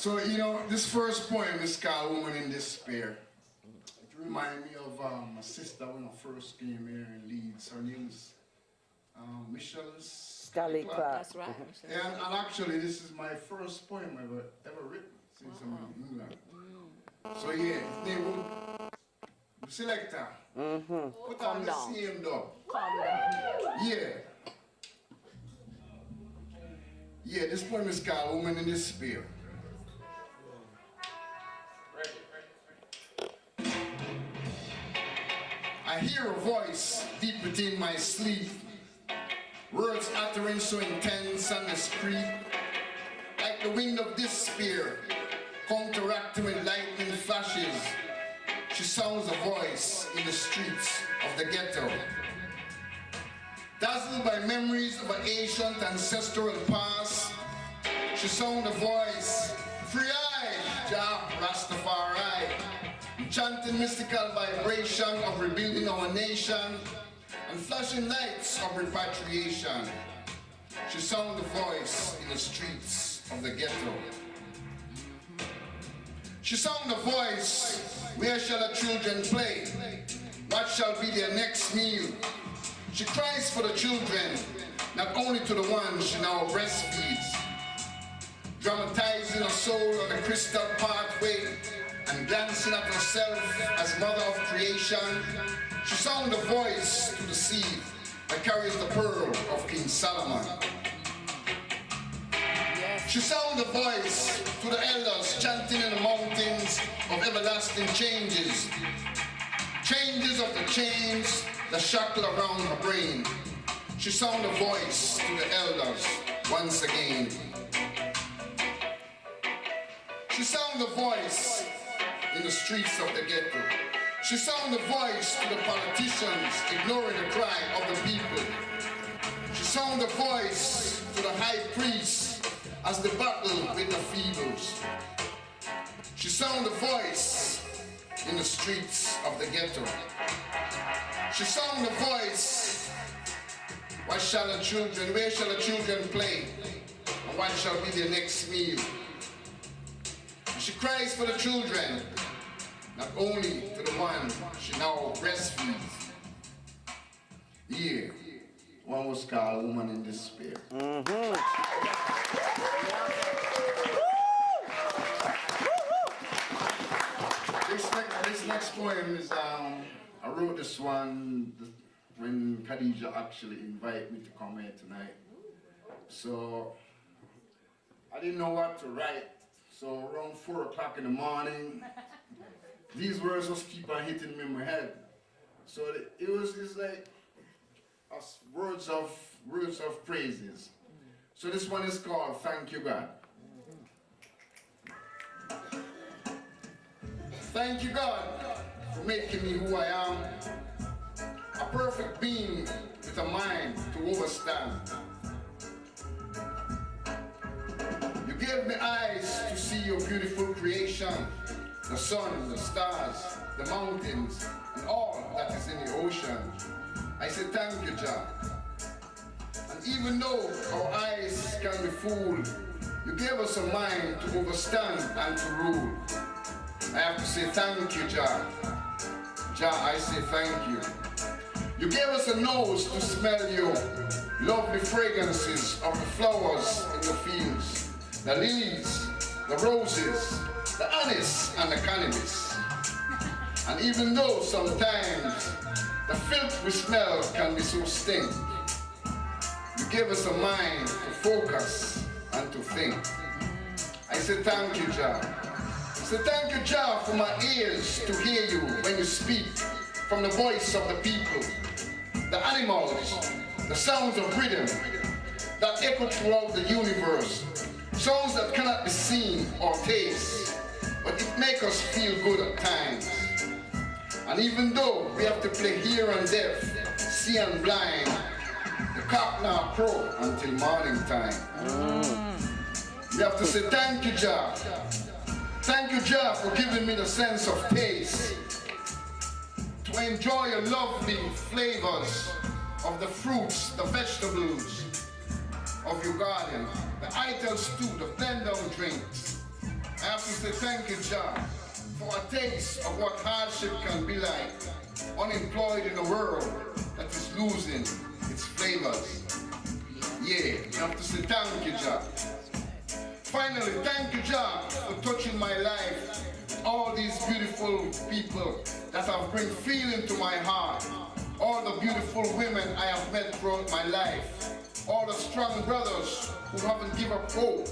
So, you know, this first poem is called Woman in Despair. It reminds me of my sister when I first came here in Leeds. Her name is Michelle Scully Clark. That's right. And actually, this is my first poem ever written since I'm in England. So, yeah, his name will Selector. Put on the same dog. Calm down. Yeah. Yeah, this poem is called Woman in Despair. I hear a voice deep within my sleep, words uttering so intense and discreet, like the wind of despair, counteracting with lightning flashes. She sounds a voice in the streets of the ghetto. Dazzled by memories of an ancient ancestral past, she sounds a voice, free-eyed, Jah Rastafari, chanting mystical vibration of rebuilding our nation and flashing lights of repatriation. She sound the voice in the streets of the ghetto. She sound the voice, where shall the children play? What shall be their next meal? She cries for the children, not only to the ones she now breastfeeds, dramatizing her soul on the crystal pathway, and glancing at herself as mother of creation. She sounds the voice to the seed that carries the pearl of King Solomon. She sounds the voice to the elders chanting in the mountains of everlasting changes. Changes of the chains that shackle around her brain. She sounds the voice to the elders once again. She sounds the voice in the streets of the ghetto. She sounds the voice to the politicians ignoring the cry of the people. She sounds the voice to the high priest as they battle with the feebles. She sounds the voice in the streets of the ghetto. She sounds the voice, what shall the children, where shall the children play? And what shall be their next meal? She cries for the children, not only to the one she now breastfeeds. Yeah, one was called Woman in Despair. This next poem is, I wrote this one when Khadija actually invited me to come here tonight. So, I didn't know what to write. So around 4 o'clock in the morning, these words just keep on hitting me in my head. So it's like words of praises. So this one is called Thank You God. Thank you God for making me who I am, a perfect being with a mind to overstand. You gave me eyes to see your beautiful creation, the sun, the stars, the mountains, and all that is in the ocean. I say thank you, Jah. And even though our eyes can be fooled, you gave us a mind to overstand and to rule. I have to say thank you, Jah. Jah, I say thank you. You gave us a nose to smell your lovely fragrances of the flowers in the fields, the lilies, the roses, the anise and the cannabis. And even though sometimes the filth we smell can be so stink, you gave us a mind to focus and to think. I say thank you, Jah. I say thank you, Jah, for my ears to hear you when you speak from the voice of the people, the animals, the sounds of rhythm that echo throughout the universe, sounds that cannot be seen or taste, but it makes us feel good at times. And even though we have to play hear and deaf, see and blind, the cock now crow until morning time. We have to say thank you, Jah. Thank you, Jah, for giving me the sense of taste, to enjoy your lovely flavors of the fruits, the vegetables of your garden, the items too, the blend-down drinks, to say thank you, Jah, for a taste of what hardship can be like, unemployed in a world that is losing its flavors. Yeah, I have to say thank you, Jah. Finally, thank you, Jah, for touching my life. All these beautiful people that have bring feeling to my heart. All the beautiful women I have met throughout my life. All the strong brothers who haven't given up hope.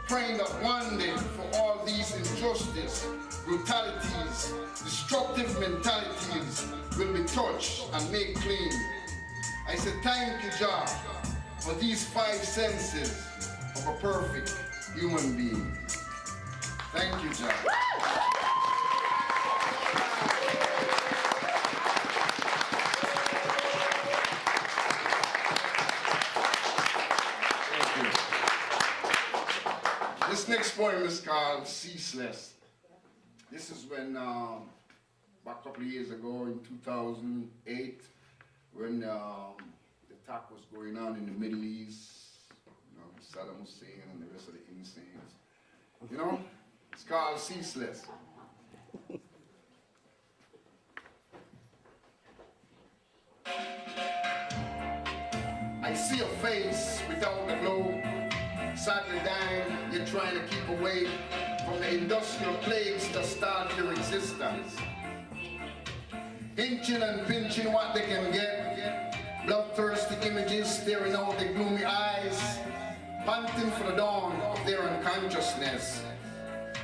Praying that one day for all these injustice, brutalities, destructive mentalities will be touched and made clean. I say thank you, Jah, for these 5 senses of a perfect human being. Thank you, Jah. This next poem is called Ceaseless. This is when, about a couple of years ago in 2008, when the attack was going on in the Middle East, you know, Saddam Hussein and the rest of the insanes. You know, it's called Ceaseless. I see a face without the glow. Sadly dying, you're trying to keep away from the industrial plagues that start your existence. Inching and pinching what they can get, bloodthirsty images staring out their gloomy eyes, panting for the dawn of their unconsciousness.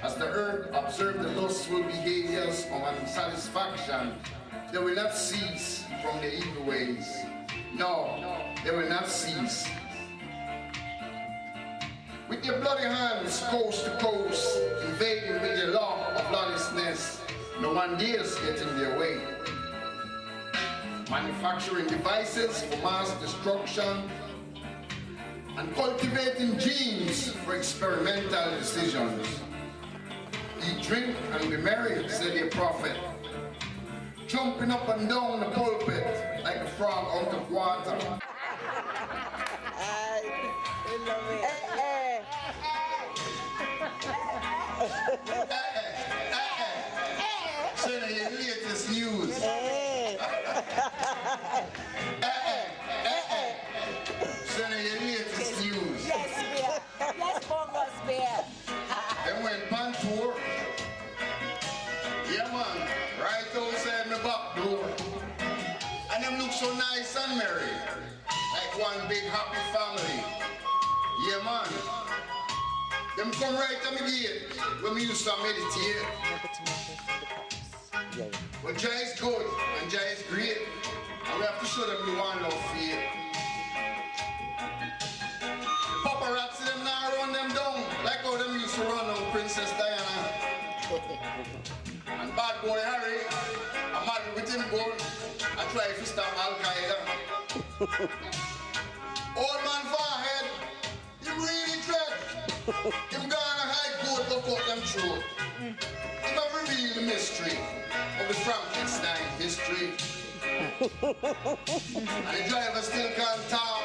As the earth observes the lustful behaviors of unsatisfaction, they will not cease from their evil ways. No, they will not cease. With your bloody hands, coast to coast, invading with your law of lawlessness, no one dares get in their way. Manufacturing devices for mass destruction and cultivating genes for experimental decisions. Eat, drink, and be merry, said the prophet, jumping up and down the pulpit like a frog out of water. So your latest news. So your latest news. Yes, bear. Yes, Bongo's bear. They went on tour. Yeah, man. Right outside my back door. And them look so nice and merry. Like one big happy family. Yeah, man. Them come right to me gate when we used to meditate. But Jah is good and Jah is great. And we have to show them the one love faith. Paparazzi them now run them down like how them used to run on Princess Diana. And bad boy Harry, I'm mad with him gold. I try to stop Al Qaeda. Old man forehead, he really tried. Him gonna hide gold to cut them through. He have revealed the mystery of the Frankenstein history. And the driver still can't talk.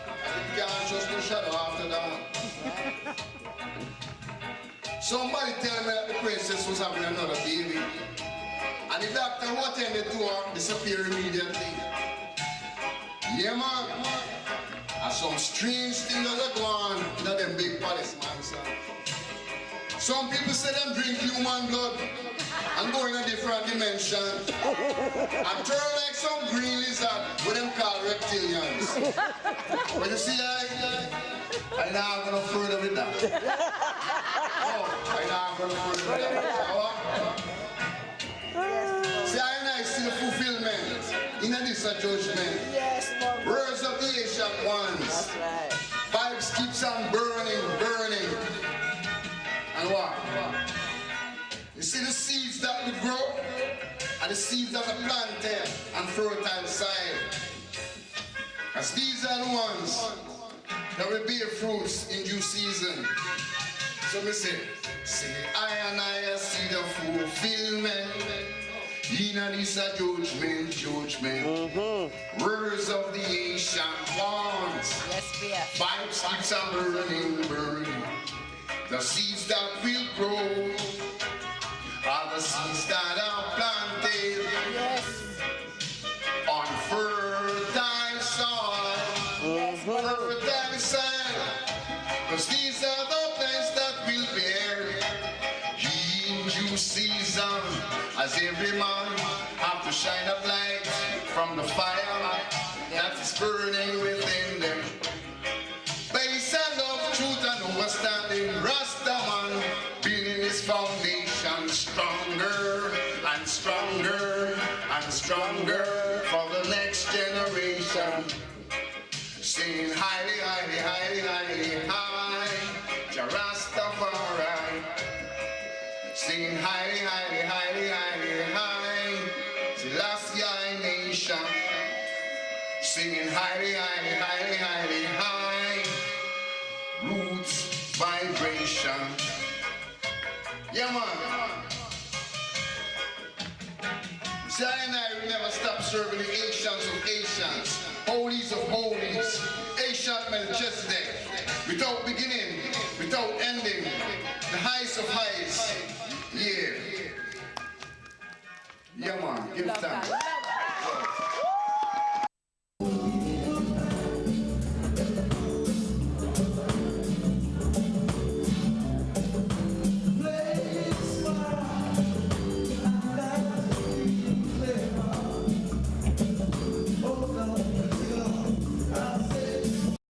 And he can't trust no shadow after that. Somebody tell me that the princess was having another baby. And the doctor who attended to her disappeared immediately. Yeah, man. And some strange things that are going on in them big palace, man, son. Some people say them drink human blood and go in a different dimension. And turn like some green lizard with them called reptilians. But you see, I'm not going to further with that. Oh, I'm not going to further with that. See, I see the fulfillment in this judgment. Yes, Bongo. Words of the ancient ones. That's right. Vibes keeps on burning, burning. And what? You see the seeds that we grow and the seeds that are planted on fertile soil. As these are the ones that will bear fruits in due season. So me say, I see the fulfillment. In this a judgment, judgment. Words of the ancient ones. Yes, bear. Vibes keeps on burning, burning. The seeds that will grow are the seeds that are planted Yes. on fertile soil. Fertile soil. Because these are the plants that will bear in due season. As every man have to shine a light from the fire that is burning within them. Based on of truth and understanding, Rastaman building his foundation stronger and stronger and stronger for the next generation. Singing highly, highly, highly, highly, high, Jah Rastafari. Singing highly, highly, highly, highly, high, Selassie nation. Singing highly, highly, highly, highly, high, roots vibration. Yeah, man. See, I and I will never stop serving the Asians of Asians, holies of holies, Ancient Melchizedek, without beginning, without ending, the highest of highs. Yeah. Yeah, man. Give Love thanks. that.